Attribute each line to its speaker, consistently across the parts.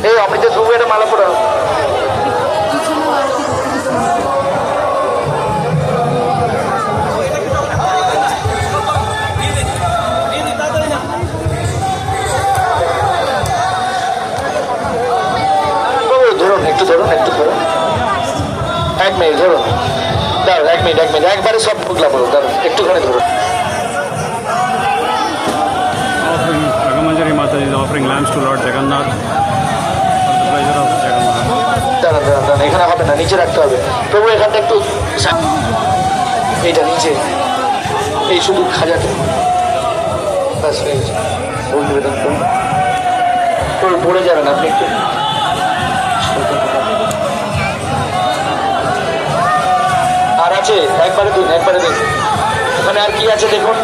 Speaker 1: এই অমৃত ধ্রুব একটা মালা পড়াও। ধরুন একটু ধরুন, একটু ধরুন, 1 মিনিট ধরুন, দাঁড়ান 1 মিনিট, 1 মিনিট, একবারে সব ঢুকলা বলো, দাঁড়ান একটুখানি ধরুন।
Speaker 2: Ragamanjari Mataji is offering lambs to Lord Jagannath for the pleasure of Jagannath.
Speaker 1: দাঁড়ান দাঁড়ান দাঁড়ান, এখানে হবে না, নিচে রাখতে হবে। প্রভু এখানটা একটু এইটা নিচে, এই শুধু খাজাটা ব্যাস হয়ে গেছে। ভুল নিবেদন করুন, প্রভু পড়ে যাবেন আপনি একটু। আর আছে একবারে দিন, একবারে দিন। ওখানে আর কি আছে দেখুন,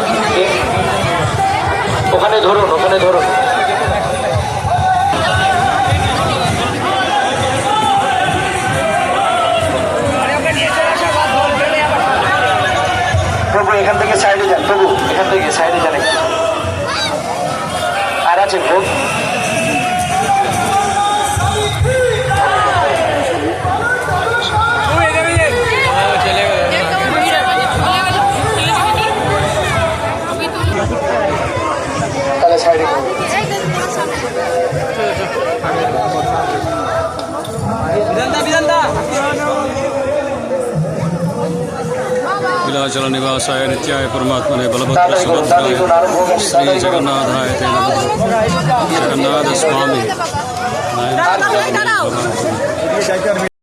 Speaker 1: ওখানে ধরুন, ওখানে ধরুন। প্রভু এখান থেকে সাইডে যান, প্রভু এখান থেকে সাইডে যান। আর আছে ভোগ, তাহলে সাইডে
Speaker 2: विलाचल निवासाय नित्याय परमात्मने बलभद्र सुभद्राय श्री जगन्नाथाय ते नमः। जगन्नाथ स्वामी